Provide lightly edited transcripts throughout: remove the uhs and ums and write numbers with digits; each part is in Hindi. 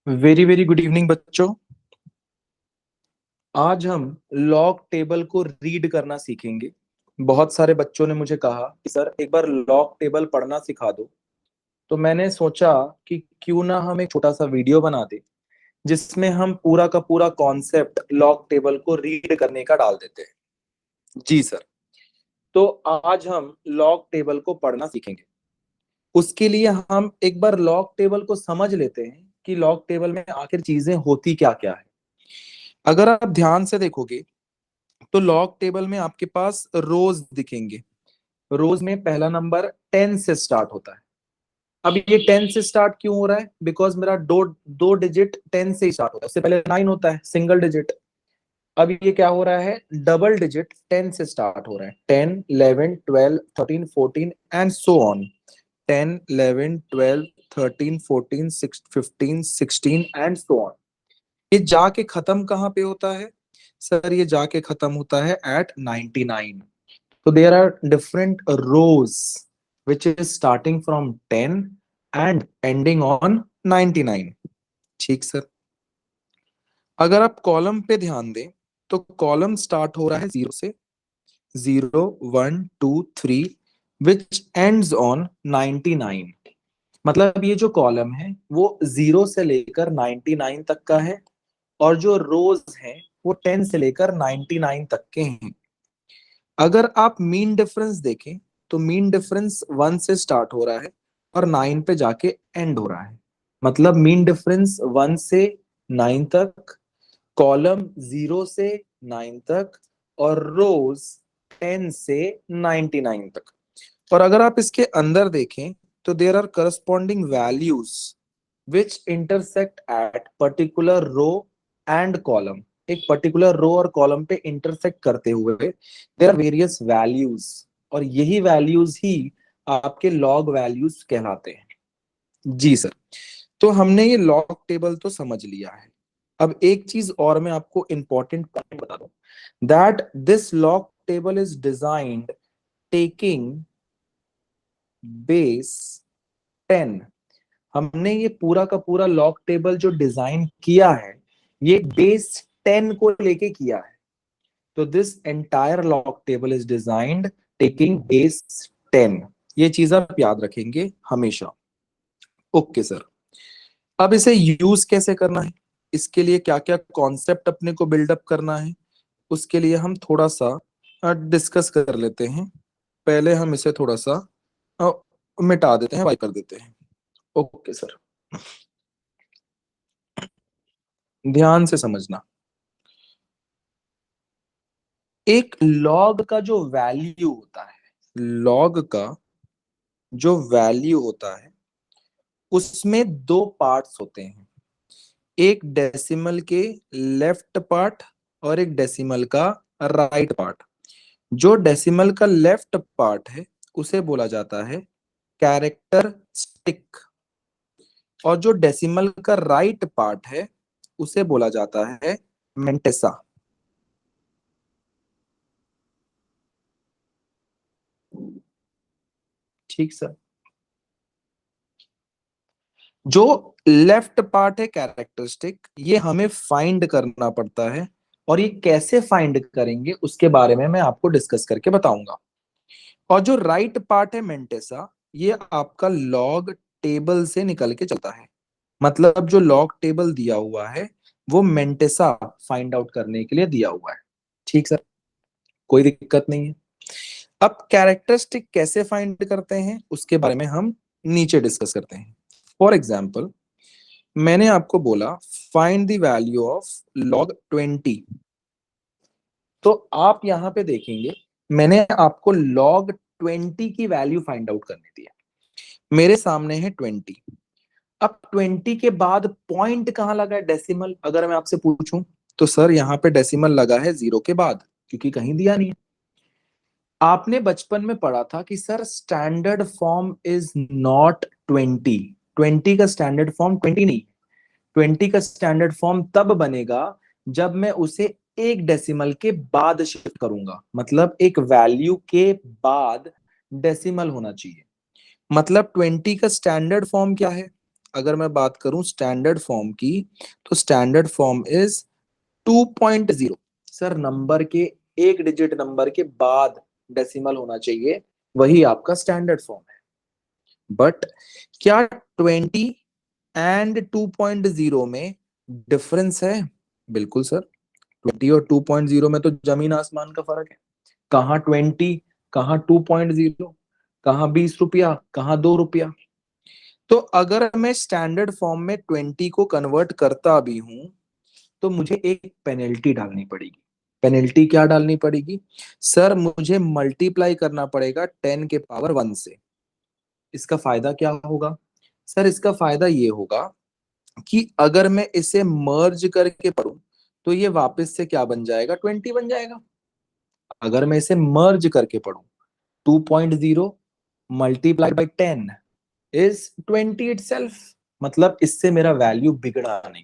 वेरी वेरी गुड इवनिंग बच्चों। आज हम लॉग टेबल को रीड करना सीखेंगे। बहुत सारे बच्चों ने मुझे कहा कि सर एक बार लॉग टेबल पढ़ना सिखा दो। तो मैंने सोचा कि क्यों ना हम एक छोटा सा वीडियो बना दे जिसमें हम पूरा का पूरा कॉन्सेप्ट लॉग टेबल को रीड करने का डाल देते हैं। जी सर। तो आज हम लॉग टेबल को पढ़ना सीखेंगे। उसके लिए हम एक बार लॉग टेबल को समझ लेते हैं कि लॉग टेबल में आखिर चीजें होती क्या क्या है। अगर आप ध्यान से देखोगे तो लॉग टेबल में आपके पास रोज दिखेंगे। रोज में पहला नंबर 10 से स्टार्ट होता है। अब ये 10 से स्टार्ट क्यों हो रहा है? बिकॉज मेरा दो दो डिजिट 10 से ही स्टार्ट होता है। उससे पहले 9 होता है, सिंगल डिजिट। अब ये क्या हो रहा है? डबल डिजिट 10 से स्टार्ट हो रहा है। 10, 11, 12, 13, 14 and so on. 10, 11, 12, 13, 14, 15, 16 and so on. ये जाके खत्म कहाँ पे होता है? सर ये जाके खत्म होता है eight 99। So there are different rows which is starting from 10 and ending on 99। ठीक सर। अगर आप कॉलम पे ध्यान दें तो कॉलम स्टार्ट हो रहा है 0 से। 0, 1, 2, 3 which ends on 99। मतलब ये जो कॉलम है वो 0 से लेकर 99 तक का है। और जो रोज हैं वो 10 से लेकर 99 तक के हैं। अगर आप मीन डिफरेंस देखें तो मीन डिफरेंस 1 से स्टार्ट हो रहा है और 9 पे जाके एंड हो रहा है। मतलब मीन डिफरेंस 1 से 9 तक, कॉलम 0 से 9 तक और रोज 10 से 99 तक। और अगर आप इसके अंदर देखें तो there are corresponding values which intersect at particular row and column. एक पर्टिकुलर रो और कॉलम पे इंटरसेक्ट करते हुए देयर आर वेरियस वैल्यूज। और यही वैल्यूज ही आपके लॉग वैल्यूज कहलाते हैं। जी सर। तो हमने ये लॉग टेबल तो समझ लिया है। अब एक चीज और मैं आपको इंपॉर्टेंट पॉइंट बता दूं that this log table is designed taking base 10। हमने ये पूरा का पूरा लॉग टेबल जो डिजाइन किया है ये बेस 10 को लेके किया है। तो this entire log table is designed taking base 10। ये चीज आप याद रखेंगे हमेशा। Okay sir. अब इसे यूज कैसे करना है, इसके लिए क्या क्या कॉन्सेप्ट अपने को बिल्डअप करना है, उसके लिए हम थोड़ा सा डिस्कस कर लेते हैं। पहले हम इसे थोड़ा सा अ, मिटा देते हैं, वाइप कर देते हैं। Okay sir. ध्यान से समझना। एक लॉग का जो वैल्यू होता है, लॉग का जो वैल्यू होता है उसमें दो पार्ट्स होते हैं। एक डेसिमल के लेफ्ट पार्ट और एक डेसिमल का राइट पार्ट। जो डेसिमल का लेफ्ट पार्ट है उसे बोला जाता है कैरेक्टरिस्टिक। और जो डेसिमल का राइट पार्ट है उसे बोला जाता है मेंटेसा। ठीक सर। जो लेफ्ट पार्ट है कैरेक्टरिस्टिक, ये हमें फाइंड करना पड़ता है। और ये कैसे फाइंड करेंगे उसके बारे में मैं आपको डिस्कस करके बताऊंगा। और जो राइट पार्ट है मेंटेसा, ये आपका लॉग टेबल से निकल के चलता है। मतलब जो लॉग टेबल दिया हुआ है वो मेंटेसा फाइंड आउट करने के लिए दिया हुआ है। ठीक सर, कोई दिक्कत नहीं है। अब कैरेक्टरिस्टिक कैसे फाइंड करते हैं उसके बारे में हम नीचे डिस्कस करते हैं। फॉर एग्जाम्पल, मैंने आपको बोला find the value of log 20। तो आप यहां पे देखेंगे मैंने आपको लॉग 20 की वैल्यू फाइंड आउट करने दी है। मेरे सामने है 20। अब 20 के बाद पॉइंट कहां लगा है? डेसिमल। अगर मैं आपसे पूछूं तो सर यहाँ पे डेसिमल लगा है 0 के बाद, क्योंकि कहीं दिया नहीं है। आपने बचपन में पढ़ा था कि sir standard form is not 20। 20 का स्टैंडर्ड फॉर्म 20 नहीं। 20 का स्टैंडर्ड फॉर्म तब बनेगा जब मैं उसे एक डेसिमल के बाद शिफ्ट करूंगा। मतलब एक वैल्यू के बाद डेसिमल होना चाहिए। मतलब 20 का स्टैंडर्ड फॉर्म क्या है? अगर मैं बात करूं स्टैंडर्ड फॉर्म की, तो standard form is 2.0। Sir number के, एक डिजिट नंबर के बाद डेसिमल होना चाहिए, वही आपका स्टैंडर्ड फॉर्म है। बट क्या 20 एंड 2.0 में डिफरेंस है? बिल्कुल सर, 20 और 2.0 में तो जमीन आसमान का फर्क है। कहाँ 20, कहाँ 2.0, कहाँ 20 रुपया, कहाँ 2 रुपया। तो अगर मैं स्टैंडर्ड फॉर्म में 20 को कन्वर्ट करता भी हूं, तो मुझे एक पेनल्टी डालनी पड़ेगी। पेनल्टी क्या डालनी पड़ेगी? सर मुझे मल्टीप्लाई करना पड़ेगा 10 के पावर 1 से। इसका फायदा क्या होगा? सर इसका फायदा ये होगा कि अगर मैं इसे मर्ज करके पढ़ूं, तो ये वापस से क्या बन जाएगा? 20 बन जाएगा। अगर मैं इसे मर्ज करके पढ़ूं, 2.0 मल्टीप्लाई बाई 10 इज 20 इटसेल्फ। मतलब इससे मेरा वैल्यू बिगड़ा नहीं।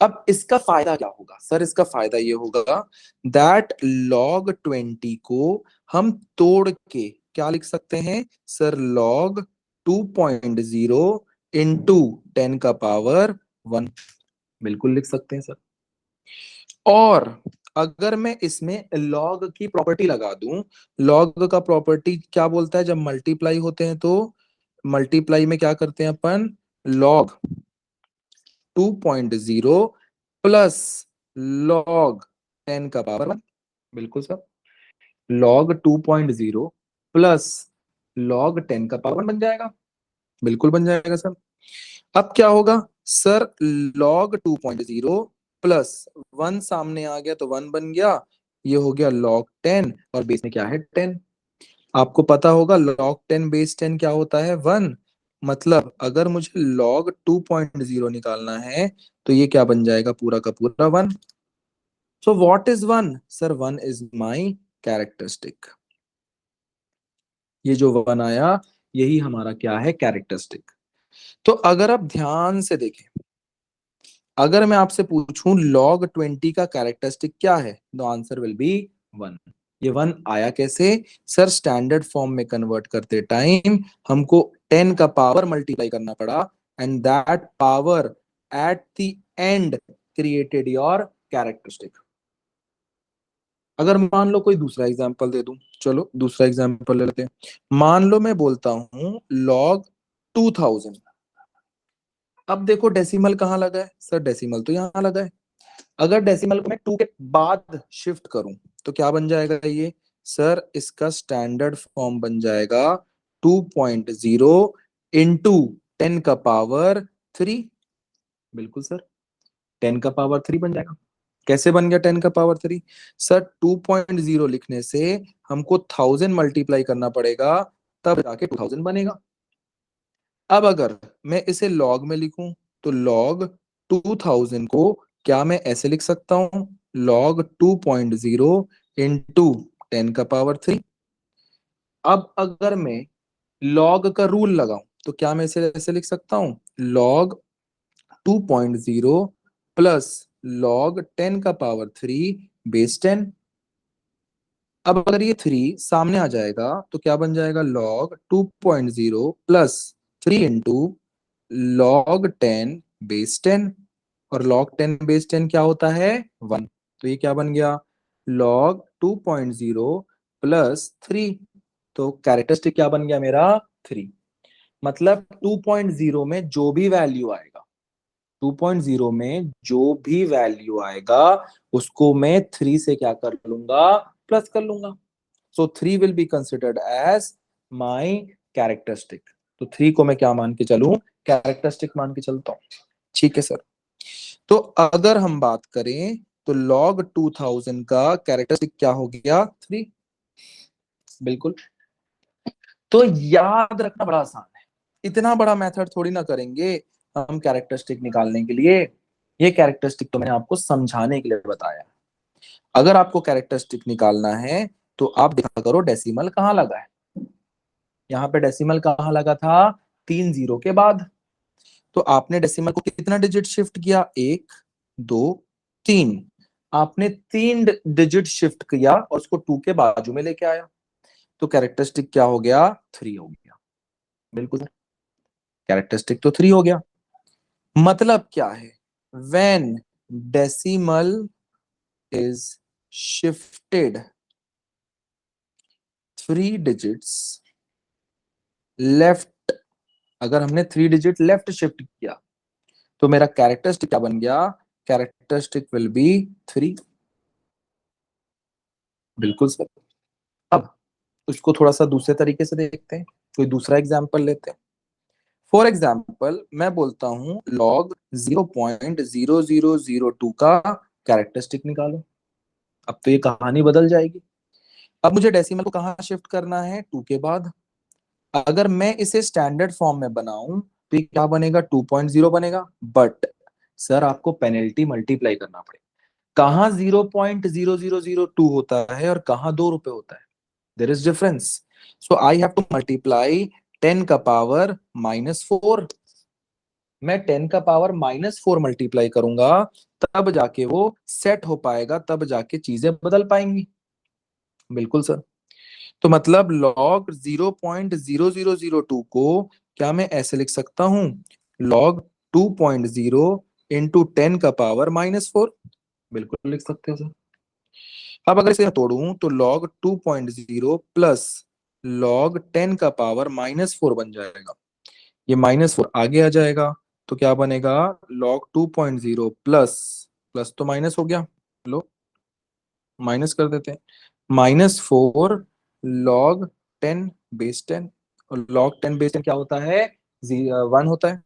अब इसका फायदा क्या होगा? सर इसका फायदा ये होगा दैट log 20 को हम तोड़ के क्या लिख सकते हैं? सर log 2.0 इंटू 10 का पावर 1, बिल्कुल लिख सकते हैं सर। और अगर मैं इसमें log की प्रॉपर्टी लगा दूं, log का प्रॉपर्टी क्या बोलता है? जब मल्टीप्लाई होते हैं तो मल्टीप्लाई में क्या करते हैं अपन? log 2.0 प्लस log 10 का पावर 1, बिल्कुल सर, log 2.0 प्लस log 10 का पावर 1 बन जाएगा, बिल्कुल बन जाएगा सर। अब क्या होगा? सर log 2.0 प्लस 1 सामने आ गया तो 1 बन गया, ये हो गया log 10 और बेस में क्या है? 10। आपको पता होगा log 10 बेस 10 क्या होता है? 1। मतलब अगर मुझे log 2.0 निकालना है, तो ये क्या बन जाएगा? पूरा का पूरा 1। So what is 1? Sir 1 is my characteristic. ये जो 1 आया, यही हमारा क्या है? कैरेक्टरिस्टिक। तो अगर आप ध्यान से देखें, अगर मैं आपसे पूछूं log 20 का कैरेक्टरिस्टिक क्या है, द आंसर विल बी 1। ये 1 आया कैसे? सर स्टैंडर्ड फॉर्म में कन्वर्ट करते टाइम हमको 10 का पावर मल्टीप्लाई करना पड़ा, and that power at the end created your characteristic. अगर मान लो कोई दूसरा एग्जांपल दे दूं, चलो दूसरा एग्जांपल ले लेते हैं। मान लो मैं बोलता हूं log 2000। अब देखो डेसिमल कहाँ लगा है? सर डेसिमल तो यहाँ लगा है। अगर डेसिमल को मैं 2 के बाद शिफ्ट करूं, तो क्या बन जाएगा ये? सर इसका स्टैंडर्ड फॉर्म बन जाएगा 2.0 इंटू 10 का पावर 3। बिल्कुल सर, 10 का पावर 3 बन जाएगा। कैसे बन गया 10 का पावर 3? सर 2.0 लिखने से हमको 1000 मल्टीप्लाई करना पड़ेगा, तब जाके 2000 बनेगा। अब अगर मैं इसे लॉग में लिखूं, तो log 2000 को क्या मैं ऐसे लिख सकता हूं? log 2.0 इंटू 10 का पावर 3। अब अगर मैं log का रूल लगाऊं, तो क्या मैं इसे ऐसे लिख सकता हूं? log 2.0 प्लस log 10 का पावर 3 बेस 10। अब अगर ये 3 सामने आ जाएगा, तो क्या बन जाएगा? log 2.0 plus 3 into log 10 base 10। और log 10 बेस 10 क्या होता है? 1। तो ये क्या बन गया? log 2.0 plus 3। तो कैरेक्टरिस्टिक क्या बन गया मेरा? 3। मतलब 2.0 में जो भी वैल्यू आएगा, 2.0 में जो भी वैल्यू आएगा, उसको मैं 3 से क्या कर लूंगा? प्लस कर लूंगा। So 3 will be considered as my characteristic. तो 3 को मैं क्या मान के चलूं? कैरेक्टरिस्टिक मान के चलता हूं। ठीक है सर। तो अगर हम बात करें, तो log 2000 का कैरेक्टरिस्टिक क्या हो गया? 3। बिल्कुल। तो याद रखना बड़ा आसान है, इतना बड़ा मेथड थोड़ी ना करेंगे हम कैरेक्टरिस्टिक निकालने के लिए। ये कैरेक्टरिस्टिक तो मैंने आपको समझाने के लिए बताया। अगर आपको कैरेक्टरिस्टिक निकालना है, तो आप देखा करो डेसिमल कहाँ लगा है। यहाँ पे डेसिमल कहाँ लगा था? 3 जीरो के बाद। तो आपने डेसिमल को कितना डिजिट शिफ्ट किया? 1, 2, 3। आपने 3 डिजिट शिफ्ट किया और उसको 2 के बाजू में लेके आया, तो कैरेक्टरिस्टिक क्या हो गया? 3 हो गया। बिल्कुल। कैरेक्टरिस्टिक तो 3 हो गया। मतलब क्या है, when decimal is shifted 3 digits left, अगर हमने 3 डिजिट लेफ्ट शिफ्ट किया तो मेरा कैरेक्टरिस्टिक क्या बन गया, कैरेक्टरिस्टिक विल बी 3। बिल्कुल सर। अब उसको थोड़ा सा दूसरे तरीके से देखते हैं, कोई दूसरा एग्जाम्पल लेते हैं। फॉर एग्जाम्पल मैं बोलता हूं लॉग 0.0002 का कैरेक्टरिस्टिक निकालो। अब तो ये कहानी बदल जाएगी। अब मुझे डेसिमल को कहाँ शिफ्ट करना है, 2 के बाद। अगर मैं इसे स्टैंडर्ड फॉर्म में बनाऊं तो ये क्या बनेगा, 2.0 बनेगा। बट सर आपको पेनल्टी मल्टीप्लाई करना पड़ेगा। कहाँ 0.0002 होता है और कहाँ 2 रुपए होता है, there is difference. So I have to multiply 10 का पावर -4। मैं 10 का पावर -4 मल्टीप्लाई करूंगा, तब जाके वो सेट हो पाएगा, तब जाके चीजें बदल पाएंगी। बिल्कुल सर। तो मतलब लॉग 0.0002 को क्या मैं ऐसे लिख सकता हूं, लॉग 2.0 इंटू 10 का पावर -4। बिल्कुल लिख सकते हो सर। अब अगर इसे मैं तोड़ूं तो लॉग 2.0 प्लस लॉग 10 का पावर -4 बन जाएगा। ये -4 आगे आ जाएगा तो क्या बनेगा, लॉग 2.0 प्लस, प्लस तो माइनस हो गया, लो माइनस कर देते हैं, -4 लॉग 10 बेस 10। और लॉग 10 बेस 10 क्या होता है, 1 होता है।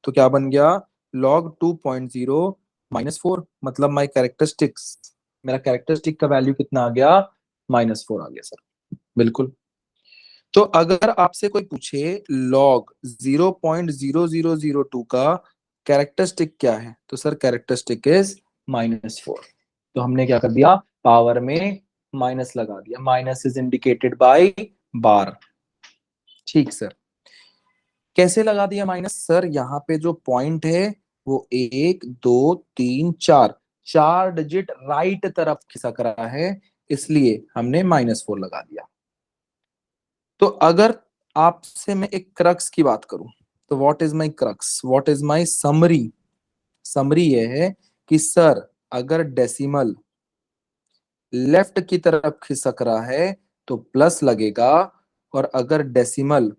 तो क्या बन गया, लॉग 2.0 -4, मतलब माई कैरेक्टरिस्टिक्स, मेरा कैरेक्टरिस्टिक का वैल्यू कितना आ गया, -4 आ गया सर। बिल्कुल। तो अगर आपसे कोई पूछे लॉग 0.0002 का कैरेक्टरिस्टिक क्या है, तो सर कैरेक्टरिस्टिक इज -4। तो हमने क्या कर दिया, पावर में माइनस लगा दिया, माइनस इज इंडिकेटेड बाय बार। ठीक सर। कैसे लगा दिया माइनस, सर यहाँ पे जो पॉइंट है वो 1 2 3 4, 4 डिजिट राइट तरफ खिसक रहा है, इसलिए हमने -4 लगा दिया। तो अगर आपसे मैं एक क्रक्स की बात करूं, तो what is my crux, what is my summary. Summary ये है कि सर अगर डेसिमल लेफ्ट की तरफ खिसक रहा है तो प्लस लगेगा, और अगर डेसिमल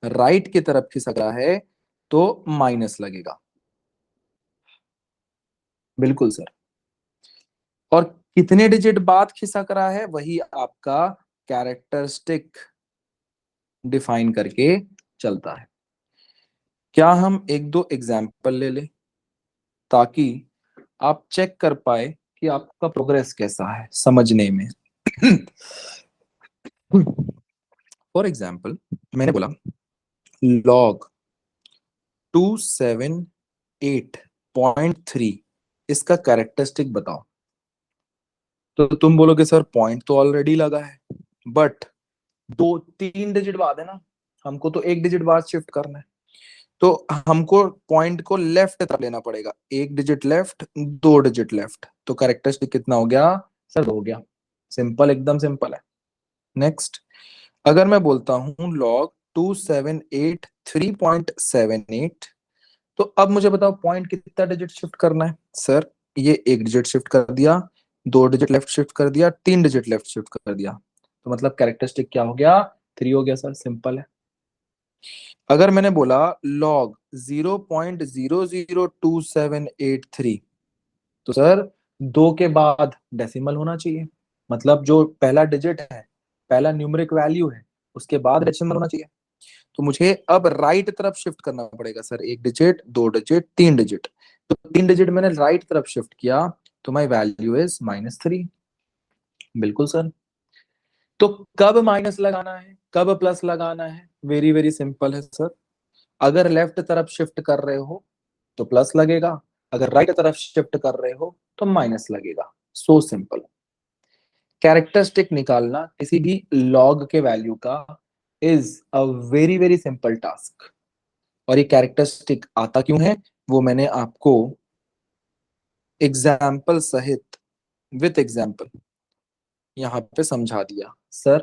राइट की तरफ खिसक रहा है तो माइनस लगेगा। बिल्कुल सर। और कितने डिजिट बाद खिसक रहा है, वही आपका कैरेक्टरिस्टिक डिफाइन करके चलता है। क्या हम एक दो एग्जाम्पल ले लें ताकि आप चेक कर पाए कि आपका प्रोग्रेस कैसा है समझने में। फॉर एग्जाम्पल मैंने बोला लॉग 278.3 इसका कैरेक्टरिस्टिक बताओ। तो तुम बोलोगे सर पॉइंट तो ऑलरेडी लगा है, बट 2 3 डिजिट बाद है ना, हमको तो 1 डिजिट बाद शिफ्ट करना है। तो हमको पॉइंट को लेफ्ट तरफ लेना पड़ेगा, 1 डिजिट लेफ्ट 2 डिजिट लेफ्ट, तो कैरेक्टरिस्टिक कितना हो गया सर, 2 हो गया। सिंपल, एकदम सिंपल है। नेक्स्ट, अगर मैं बोलता हूं लॉग 278.3.78, तो अब मुझे बताओ पॉइंट कितना डिजिट शिफ्ट करना है, सर ये 1 डिजिट शिफ्ट कर दिया, 2 डिजिट लेफ्ट शिफ्ट कर दिया, 3 डिजिट लेफ्ट शिफ्ट कर दिया, तो मतलब कैरेक्टरिस्टिक क्या हो गया, 3 हो गया सर। सिंपल है। अगर मैंने बोला लॉग 0.002783, तो सर 2 के बाद डेसिमल होना चाहिए, मतलब जो पहला डिजिट है, पहला न्यूमेरिक वैल्यू है, उसके बाद डेसिमल होना चाहिए। तो मुझे अब राइट तरफ शिफ्ट करना पड़ेगा सर, 1 डिजिट 2 डिजिट 3 डिजिट। तो 3 डिजिट मैंने राइट तरफ शिफ्ट किया तो माई वैल्यू इज -3। बिल्कुल सर। तो कब माइनस लगाना है, कब प्लस लगाना है, वेरी वेरी सिंपल है सर। अगर लेफ्ट तरफ शिफ्ट कर रहे हो तो प्लस लगेगा, अगर राइट तरफ शिफ्ट कर रहे हो तो माइनस लगेगा। So simple. कैरेक्टरिस्टिक निकालना किसी भी लॉग के वैल्यू का is a very very simple task. और ये कैरेक्टरिस्टिक आता क्यों है, वो मैंने आपको एग्जाम्पल सहित विथ एग्जाम्पल यहाँ पे समझा दिया सर,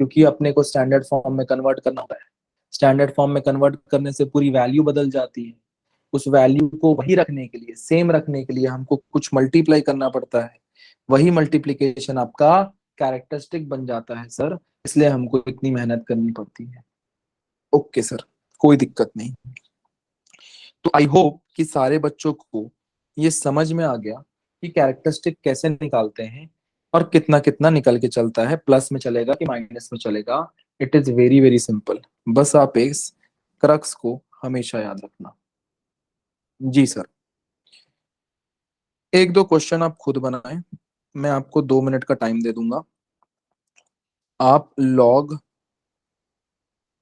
क्योंकि अपने को स्टैंडर्ड फॉर्म में कन्वर्ट करना होता है। स्टैंडर्ड फॉर्म में कन्वर्ट करने से पूरी वैल्यू बदल जाती है। उस वैल्यू को वही रखने के लिए, सेम रखने के लिए हमको कुछ मल्टीप्लाई करना पड़ता है। वही मल्टीप्लीकेशन आपका कैरेक्टरिस्टिक बन जाता है सर, इसलिए हमको इतनी मेहनत करनी पड़ती है। ओके सर, कोई दिक्कत नहीं। तो आई होप कि सारे बच्चों को ये समझ में आ गया कि कैरेक्टरिस्टिक कैसे निकालते हैं और कितना कितना निकल के चलता है, प्लस में चलेगा कि माइनस में चलेगा। It is very very simple. बस आप इस क्रक्स को हमेशा याद रखना। जी सर। एक दो क्वेश्चन आप खुद बनाएं, मैं आपको 2 मिनट का टाइम दे दूंगा। आप लॉग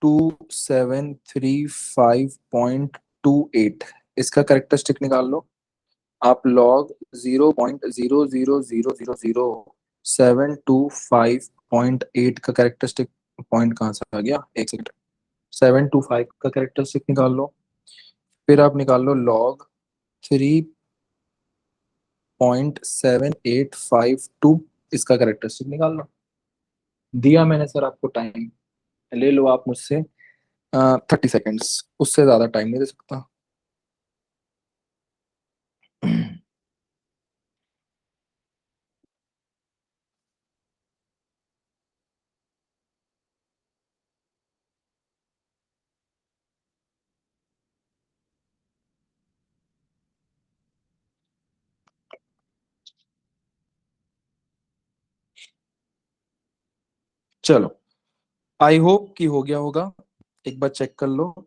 2735.28 इसका कैरेक्टरिस्टिक निकाल लो। आप लॉग 0.0000725.8 का कैरेक्टरिस्टिक, पॉइंट कहाँ से आ गया, एक सेकंड, 725 का कैरेक्टरिस्टिक निकाल लो। फिर आप निकाल लो लॉग 3.7852, इसका कैरेक्टरिस्टिक निकाल लो। दिया मैंने सर आपको टाइम, ले लो आप मुझसे 30 सेकेंड्स, उससे ज्यादा टाइम नहीं दे सकता। चलो, आई होप कि हो गया होगा। एक बार चेक कर लो।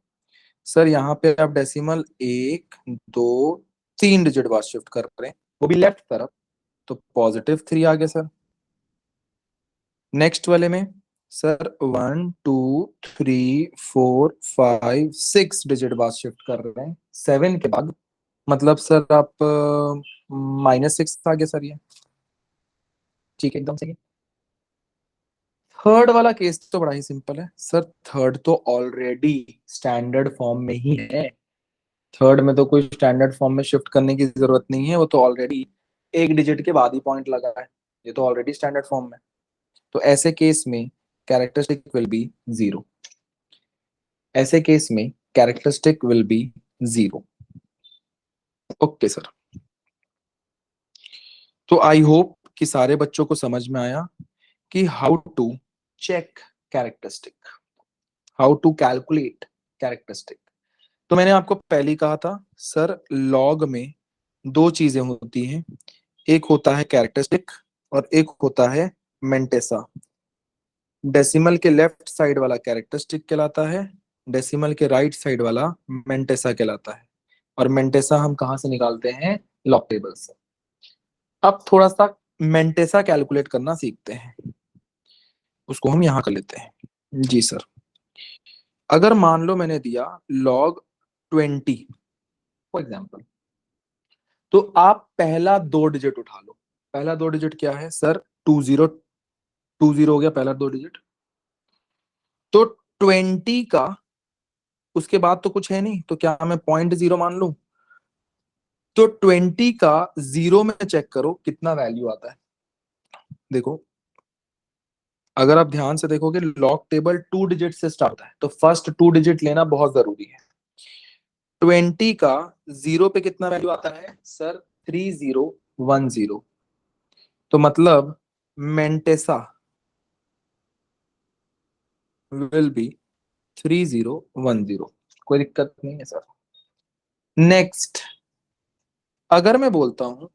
सर यहाँ पे आप डेसिमल 1 2 3 डिजिट बाद शिफ्ट कर रहे हैं, वो भी लेफ्ट तरफ, तो +3 आ गया सर। नेक्स्ट वाले में सर 1 2 3 4 5 6 डिजिट बाद शिफ्ट कर रहे हैं 7 के बाद, मतलब सर आप -6 आ गया सर ये। ठीक है, एकदम सही है। थर्ड वाला केस तो बड़ा ही सिंपल है सर, थर्ड तो ऑलरेडी स्टैंडर्ड फॉर्म में ही है। थर्ड में तो कोई स्टैंडर्ड फॉर्म में शिफ्ट करने की जरूरत नहीं है, वो तो ऑलरेडी एक डिजिट के बाद ही पॉइंट लगा है, ये तो ऑलरेडी स्टैंडर्ड फॉर्म में। तो ऐसे केस में कैरेक्टरिस्टिक विल बी 0। ऐसे केस में characteristic will be 0। Okay sir. तो आई होप कि सारे बच्चों को समझ में आया कि how to check characteristic, how to calculate characteristic. तो मैंने आपको पहले ही कहा था सर, लॉग में दो चीजें होती हैं, एक होता है कैरेक्टरिस्टिक और एक होता है मेंटेसा। डेसिमल के लेफ्ट साइड वाला कैरेक्टरिस्टिक कहलाता है, डेसिमल के राइट साइड वाला मेंटेसा कहलाता है। और मेंटेसा हम कहाँ से निकालते हैं, लॉग टेबल से। अब थोड़ा सा मेंटेसा कैलकुलेट करना सीखते हैं, उसको हम यहाँ कर लेते हैं। जी सर। अगर मान लो मैंने दिया लॉग 20 फॉर एग्जाम्पल, तो आप पहला 2 डिजिट उठा लो। पहला 2 डिजिट क्या है सर, 20 हो गया पहला 2 डिजिट। तो 20 का उसके बाद तो कुछ है नहीं, तो क्या मैं .0 मान लूं? तो 20 का 0 में चेक करो कितना वैल्यू आता है। देखो, अगर आप ध्यान से देखोगे लॉग टेबल 2 डिजिट से स्टार्ट होता है, तो फर्स्ट 2 डिजिट लेना बहुत जरूरी है। 20 का 0 पे कितना वैल्यू आता है सर, 3010। तो मतलब मेंटेसा विल बी 3010। कोई दिक्कत नहीं है सर। नेक्स्ट, अगर मैं बोलता हूं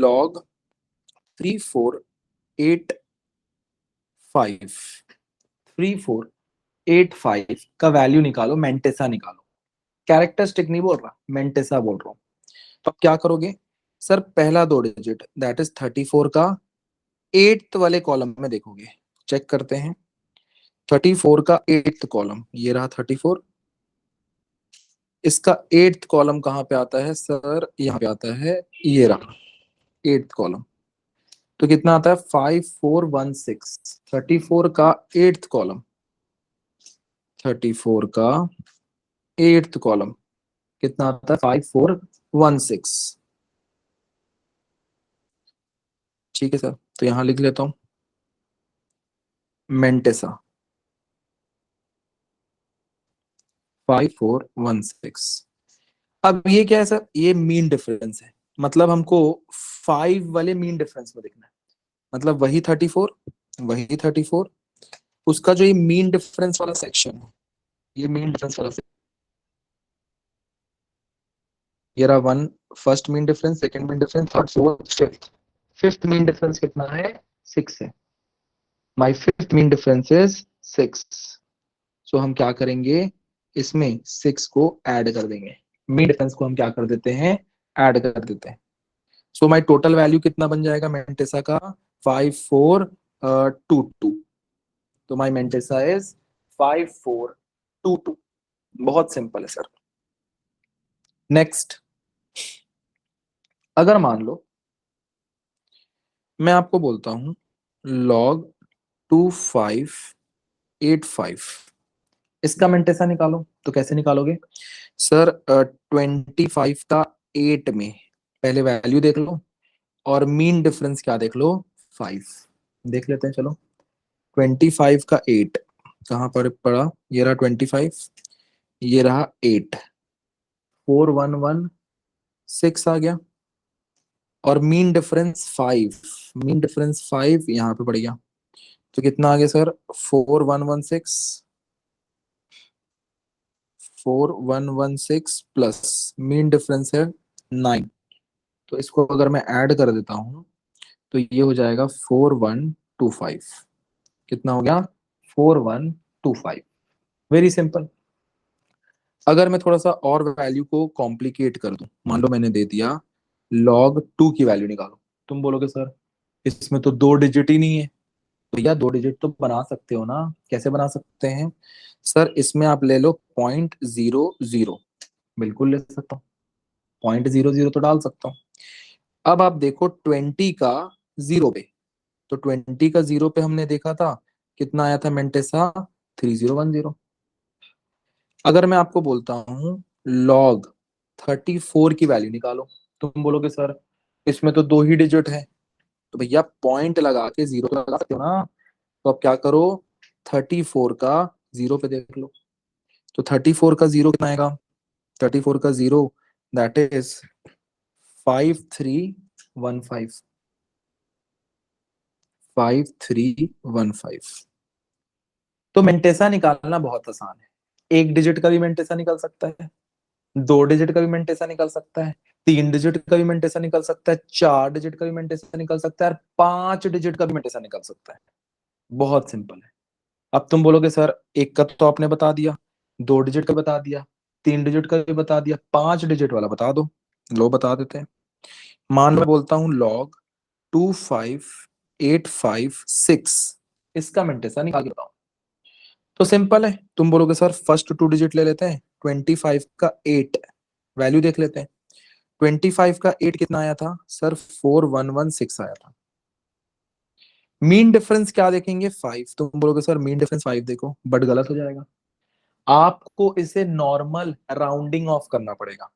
लॉग 3485 का वैल्यू निकालो, मेंटेसा निकालो। कैरेक्टरिस्टिक नहीं बोल रहा, मेंटेसा बोल रहा हूं। तो आप क्या करोगे सर, पहला 2 डिजिट दैट इज 34 का 8th वाले कॉलम में देखोगे। चेक करते हैं, 34 का 8th कॉलम, ये रहा 34। इसका 8th कॉलम कहाँ पे आता है सर, यहाँ पे आता है, ये रहा 8th कॉलम। तो कितना आता है, 5416। 34 का 8th कॉलम, 34 का 8th कॉलम कितना आता है, 5416। ठीक है सर, तो यहां लिख लेता हूं मेंटेसा। 5416। अब ये क्या है सर, ये मीन डिफरेंस है, मतलब हमको 5 वाले मीन डिफरेंस में देखना है, मतलब वही 34, वही 34, उसका जो ये मीन डिफरेंस वाला सेक्शन है, ये मीन डिफरेंस वाला section, ये रहा one, first mean difference, second mean difference, third, fourth, fifth. Fifth mean difference कितना है, 6 है। My fifth mean difference is 6। सो हम क्या करेंगे, इसमें 6 को ऐड कर देंगे, मीन डिफरेंस को हम क्या कर देते हैं, ऐड कर देते हैं। सो माय टोटल वैल्यू कितना बन जाएगा मेंटेसा का, 5422। तो माय मेंटेसा इज 5422। बहुत सिंपल है सर। नेक्स्ट, अगर मान लो मैं आपको बोलता हूं लॉग 2585, इसका मेंटेसा निकालो, तो कैसे निकालोगे सर, 25 का 8 में पहले वैल्यू देख लो, और मीन डिफरेंस क्या देख लो, 5। देख लेते हैं चलो। 25 का 8 कहाँ पर पड़ा, ये रहा 25, ये रहा 8, 4116 आ गया, और मीन डिफरेंस 5, मीन डिफरेंस 5 यहाँ पे पड़ गया, तो कितना आ गया सर, 4116, 4116 प्लस मीन डिफरेंस है 9, तो इसको अगर मैं ऐड कर देता हूँ तो ये हो जाएगा 4125। कितना हो गया, 4125। Very simple. अगर मैं थोड़ा सा और वैल्यू को कॉम्प्लिकेट कर दूं, मान लो मैंने दे दिया log 2 की वैल्यू निकालो, तुम बोलोगे सर इसमें तो 2 डिजिट ही नहीं है। तो भैया 2 डिजिट तो बना सकते हो ना, कैसे बना सकते हैं सर, इसमें आप ले लो 0.00, बिल्कुल ले सकता हूँ, 0.00 तो डाल सकता हूँ। अब आप देखो 20 का जीरो पे, तो 20 का जीरो पे हमने देखा था कितना आया था मेंटेसा, 3010। अगर मैं आपको बोलता हूँ लॉग 34 की वैल्यू निकालो, तुम बोलोगे सर इसमें तो 2 ही डिजिट है, तो भैया पॉइंट लगा के जीरो तो लगा सकते हो ना, तो अब क्या करो, 34 का जीरो पे देख लो, तो 34 का जीरो कितना आएगा, 34 का जीरो दैट इज 5315, 5315। तो मेंटेसा निकालना बहुत आसान है, एक डिजिट का भी मेंटेसा निकल सकता है, 2 डिजिट का भी मेंटेसा निकल सकता है, 3 डिजिट का भी मेंटेसा निकल सकता है, 4 डिजिट का भी मेंटेसा निकल सकता है, और 5 डिजिट का भी मेंटेसा निकल सकता है। बहुत सिंपल है। अब तुम बोलोगे सर एक का तो आपने बता दिया, 2 डिजिट का बता दिया, 3 डिजिट का भी बता दिया, 5 डिजिट वाला बता दो। लो बता देते हैं। मान मैं बोलता हूं लॉग 25856, इसका मेंटेसा निकाल के बताओ। तो सिंपल है, तुम बोलोगे सर फर्स्ट 2 डिजिट ले लेते हैं, 25 का 8 वैल्यू देख लेते हैं। 25 का 8 कितना आया था सर, 4116 आया था। मीन डिफरेंस क्या देखेंगे, 5, तुम बोलोगे सर मीन डिफरेंस 5 देखो, बट गलत हो जाएगा, आपको इसे नॉर्मल राउंडिंग ऑफ करना पड़ेगा।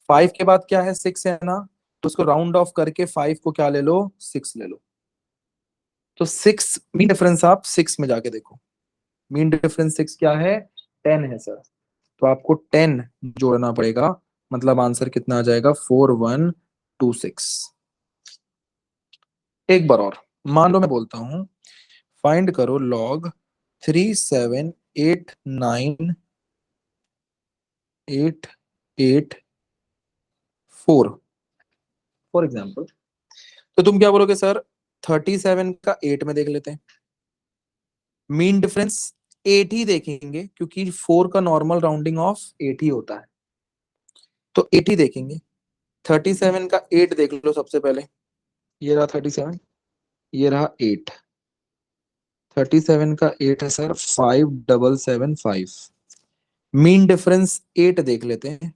5 के बाद क्या है, 6 है ना, तो उसको राउंड ऑफ करके 5 को क्या ले लो, 6 ले लो। तो 6 मीन डिफरेंस आप 6 में जाके देखो, मीन डिफरेंस 6 क्या है, 10 है सर, तो आपको 10 जोड़ना पड़ेगा, मतलब आंसर कितना आ जाएगा, 4126। एक बार और, मान लो मैं बोलता हूं फाइंड करो लॉग 3789884, फॉर एग्जाम्पल। तो तुम क्या बोलोगे सर, 37 का 8 में देख लेते हैं, मीन डिफरेंस 8 ही देखेंगे क्योंकि 4 का नॉर्मल राउंडिंग ऑफ 8 ही होता है, तो 8 ही देखेंगे। 37 का 8 देख लो सबसे पहले, ये रहा 37, ये रहा 8, 37 का 8 है सर 5775। मीन डिफरेंस 8 देख लेते हैं,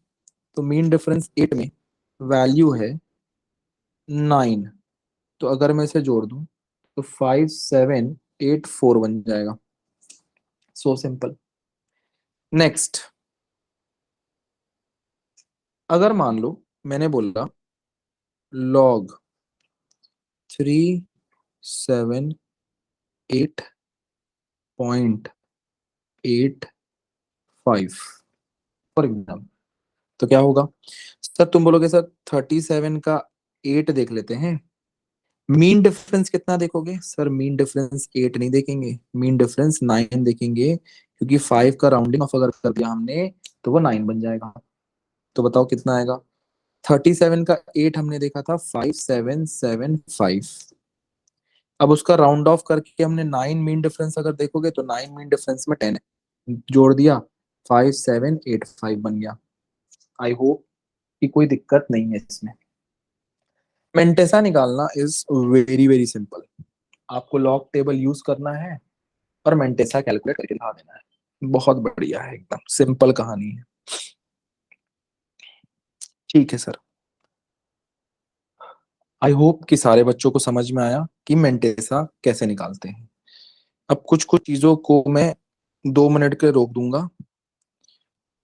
तो मीन डिफरेंस 8 में वैल्यू है 9, तो अगर मैं इसे जोड़ दूं तो 5784 बन जाएगा। So simple. नेक्स्ट, अगर मान लो मैंने बोला लॉग 378.85, फॉर एग्जाम्पल, तो क्या होगा सर, तुम बोलोगे सर 37 का 8 देख लेते हैं। मीन डिफरेंस कितना देखोगे सर? मीन डिफरेंस 8 नहीं देखेंगे, मीन डिफरेंस 9 देखेंगे, क्योंकि 5 का राउंडिंग ऑफ अगर कर दिया हमने तो वो 9 बन जाएगा। तो बताओ कितना आएगा? 37 का 8 हमने देखा था 5775। अब उसका राउंड ऑफ करके हमने 9 मीन डिफरेंस अगर देखोगे तो 9 मीन डिफरेंस में 10 है, जोड़ दिया 5785 बन गया। आई होप कि कोई दिक्कत नहीं है इसमें। मेंटेसा निकालना इज वेरी वेरी सिंपल। आपको लॉग टेबल यूज करना है और मेंटेसा कैलकुलेट करके दिखा देना है। बहुत बढ़िया है, एकदम सिंपल कहानी है। ठीक है सर, आई होप कि सारे बच्चों को समझ में आया कि मेंटेसा कैसे निकालते हैं। अब कुछ कुछ चीजों को मैं 2 मिनट के लिए रोक दूंगा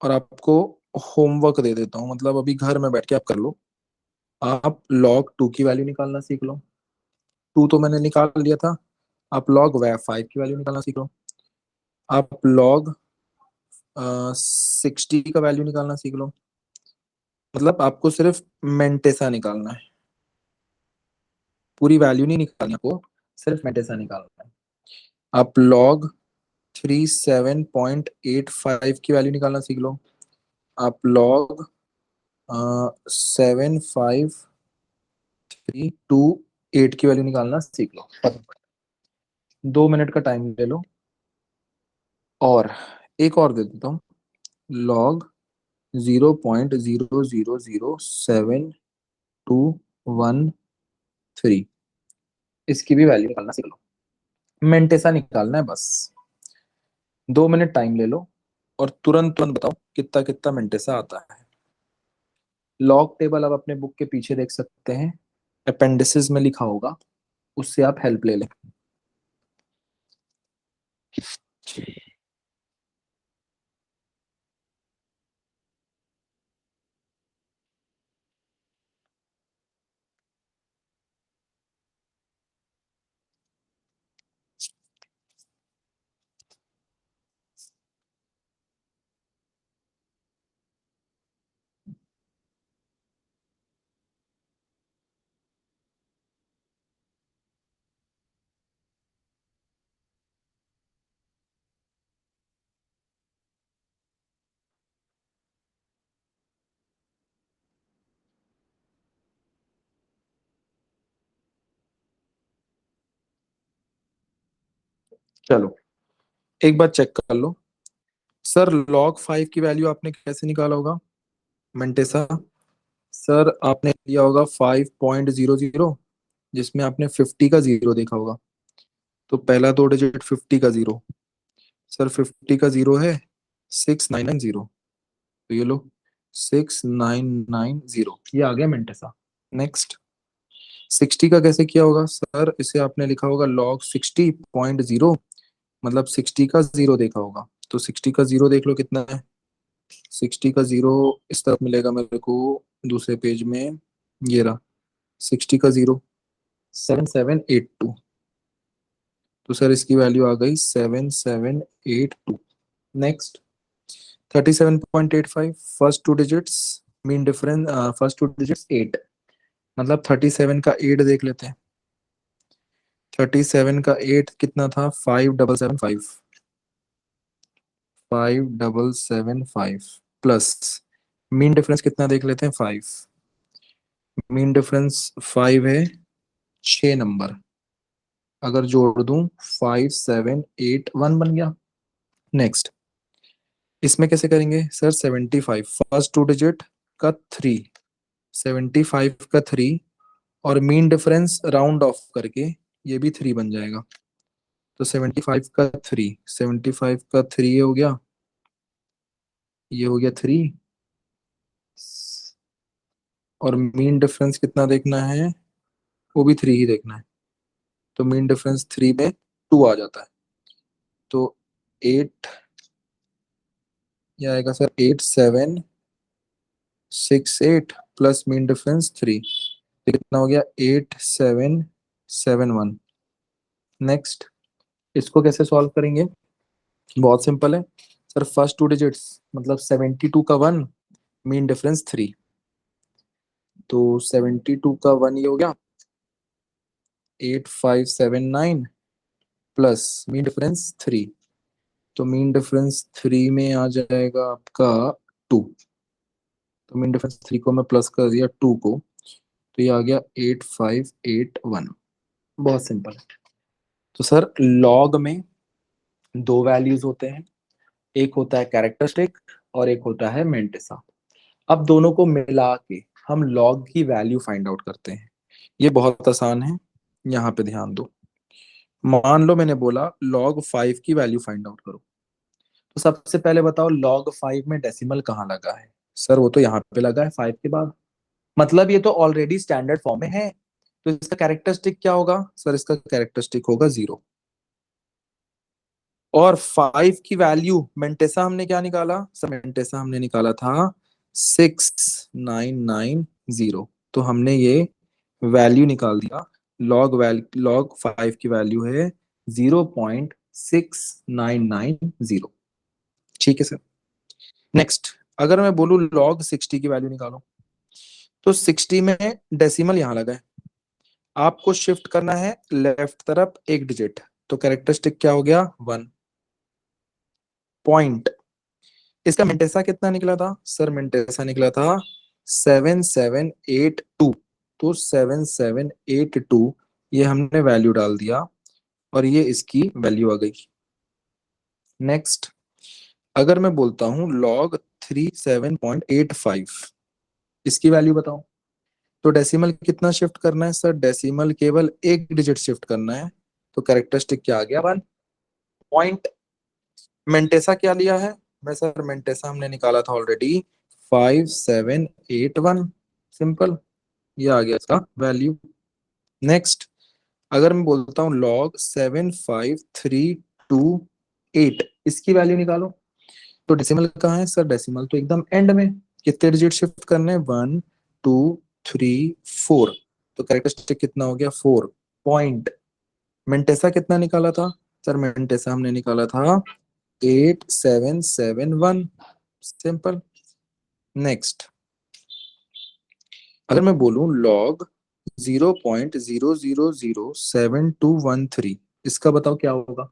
और आपको होमवर्क दे देता हूँ, मतलब अभी घर में बैठ के आप कर लो। आप लॉग 2 की वैल्यू निकालना सीख लो। 2 तो मैंने निकाल लिया था। आप लॉग 5 की वैल्यू निकालना सीख लो। आप लॉग 60 का वैल्यू निकालना सीख लो। मतलब आपको सिर्फ मेंटेसा निकालना है, पूरी वैल्यू नहीं निकालनी आपको, सिर्फ मेंटेसा निकालना है। आप लॉग 37.85 की वैल्यू निकालना सीख लो। आप लॉग 7538 की वैल्यू निकालना सीख लो। 2 मिनट का टाइम ले लो। और एक और दे देता हूँ, लॉग 0.00072213, इसकी भी वैल्यू निकालना सीख लो। मेंटेसा निकालना है बस। 2 मिनट टाइम ले लो और तुरंत तुरंत बताओ कितना कितना मेंटेसा आता है। लॉग टेबल आप अपने बुक के पीछे देख सकते हैं, अपेंडिसेस में लिखा होगा, उससे आप हेल्प ले लें। चलो एक बार चेक कर लो। सर लॉग 5 की वैल्यू आपने कैसे निकाला होगा मेंटेसा? सर आपने लिया होगा 5.00, जिसमें आपने 50 का जीरो देखा होगा। तो पहला 2 डिजिट 50 का जीरो, सर 50 का जीरो है 6990। तो ये लो 6990, ये आ गया मेंटेसा। नेक्स्ट, 60 का कैसे किया होगा? सर इसे आपने लिखा होगा लॉग 60.0, मतलब 60 का जीरो देखा होगा। तो 60 का जीरो देख लो कितना है। 60 का जीरो इस तरफ मिलेगा मेरे को दूसरे पेज में, ये रहा 60 का जीरो 7782। तो सर इसकी वैल्यू आ गई 7782। Next, 37.85, first 2 digits mean difference, first 2 digits 8, मतलब 37 का 8 देख लेते हैं। 37 का 8 कितना था? 5775। 5775 प्लस मीन डिफरेंस कितना देख लेते हैं? 5। मीन डिफरेंस 5 है 6 नंबर, अगर जोड़ दूं 5781 बन गया। नेक्स्ट, इसमें कैसे करेंगे सर? 75 फर्स्ट 2 डिजिट का 3, 75 का 3 और मीन डिफरेंस राउंड ऑफ करके ये भी 3 बन जाएगा। तो 75 का 3, 75 का 3 ये हो गया, ये हो गया 3। और मीन डिफरेंस कितना देखना है? वो भी 3 ही देखना है। तो मीन डिफरेंस 3 में 2 आ जाता है। तो 8, ये आएगा सर 8768 प्लस मीन डिफरेंस 3, तो कितना हो गया? 8771। नेक्स्ट, इसको कैसे सॉल्व करेंगे? बहुत सिंपल है। सर फर्स्ट 2 डिजिट्स मतलब 72 का 1, मीन डिफरेंस 3, तो 72 का 1 ये हो गया 8579 प्लस मीन डिफरेंस 3, तो मीन डिफरेंस 3 में आ जाएगा आपका 2, तो मीन डिफरेंस 3 को मैं प्लस कर दिया 2 को, तो ये आ गया 8581। बहुत सिंपल है। तो सर लॉग में दो वैल्यूज होते हैं, एक होता है कैरेक्टरिस्टिक और एक होता है मेंटिसा। अब दोनों को मिला के हम लॉग की वैल्यू फाइंड आउट करते हैं। ये बहुत आसान है, यहाँ पे ध्यान दो। मान लो मैंने बोला लॉग 5 की वैल्यू फाइंड आउट करो, तो सबसे पहले बताओ लॉग 5 में डेसिमल कहाँ लगा है। सर वो तो यहाँ पे लगा है 5 के बाद, मतलब ये तो ऑलरेडी स्टैंडर्ड फॉर्म में है, तो इसका कैरेक्टरिस्टिक क्या होगा। सर इसका कैरेक्टरिस्टिक होगा 0। और 5 की वैल्यू मेंटेसा हमने क्या निकाला, सर मेंटेसा हमने निकाला था 6990, तो हमने ये वैल्यू निकाल दिया। लॉग 5 की वैल्यू है 0.6990। ठीक है सर। नेक्स्ट, अगर मैं बोलूं लॉग 60 की वैल्यू निकालो, तो 60 में डेसिमल यहां लगा है, आपको शिफ्ट करना है लेफ्ट तरफ एक डिजिट, तो कैरेक्टरिस्टिक क्या हो गया 1 पॉइंट। इसका मेंटेसा कितना निकला था, सर मेंटेसा निकला था 7782, तो 7782 ये हमने वैल्यू डाल दिया और ये इसकी वैल्यू आ गई। नेक्स्ट, अगर मैं बोलता हूं लॉग 37.85, इसकी वैल्यू बताओ, तो डेसिमल कितना शिफ्ट करना है, सर डेसिमल केवल एक डिजिट शिफ्ट करना है, तो कैरेक्टरिस्टिक क्या आ गया 1 पॉइंट। मेंटेसा क्या लिया है, मैं सर मेंटेसा हमने निकाला था ऑलरेडी 5781, सिंपल, ये आ गया इसका वैल्यू। नेक्स्ट, अगर मैं बोलता हूँ लॉग 75328, इसकी वैल्यू निकालो, तो डेसिमल कहाँ है, सर डेसिमल तो एकदम एंड में, कितने डिजिट शिफ्ट करने हैं 1 2 3 4, तो कैरेक्टरिस्टिक कितना हो गया 4 पॉइंट। मेंटेसा कितना निकाला था, सर मेंटेसा हमने निकाला था 8771, सिंपल। नेक्स्ट, अगर मैं बोलूं लॉग 0.000721 इसका बताओ क्या होगा,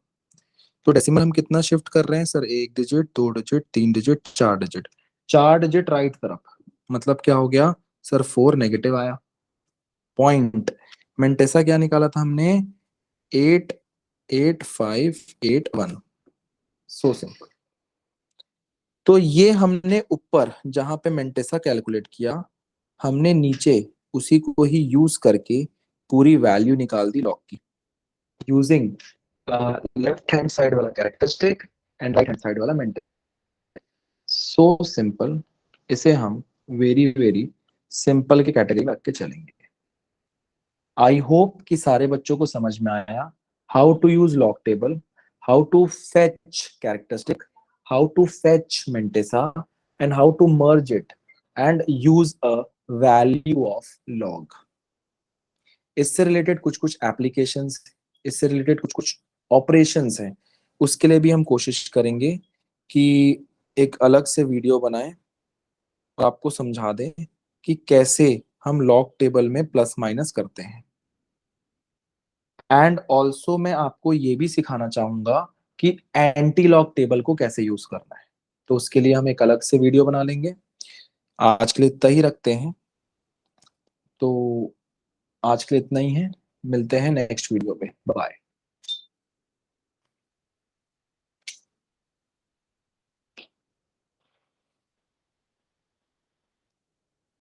तो डेसिमल हम कितना शिफ्ट कर रहे हैं, सर एक डिजिट, दो डिजिट, तीन डिजिट, चार डिजिट, चार डिजिट राइट तरफ, मतलब क्या हो गया, सर 4 नेगेटिव आया पॉइंट। मेंटेसा क्या निकाला था हमने 88581, सो सिंपल। तो ये हमने ऊपर जहां पे मेंटेसा कैलकुलेट किया, हमने नीचे उसी को ही यूज करके पूरी वैल्यू निकाल दी लॉग की, यूजिंग लेफ्ट हैंड साइड वाला characteristic and right hand side वाला मेंटेसा। सो सिंपल, इसे हम वेरी वेरी सिंपल की कैटेगरी में रख के चलेंगे। आई होप कि सारे बच्चों को समझ में आया how to use log table, how to fetch characteristic, how to fetch mantissa, and how to merge it and use a value of log. इससे रिलेटेड कुछ कुछ एप्लीकेशंस, इससे रिलेटेड कुछ कुछ ऑपरेशंस हैं, उसके लिए भी हम कोशिश करेंगे कि एक अलग से वीडियो बनाएं और आपको समझा दें कि कैसे हम लॉग टेबल में प्लस माइनस करते हैं। एंड ऑल्सो मैं आपको ये भी सिखाना चाहूंगा कि एंटी लॉग टेबल को कैसे यूज करना है, तो उसके लिए हम एक अलग से वीडियो बना लेंगे। आज के लिए इतना ही रखते हैं, तो आज के लिए इतना ही है, मिलते हैं नेक्स्ट वीडियो पे, बाय।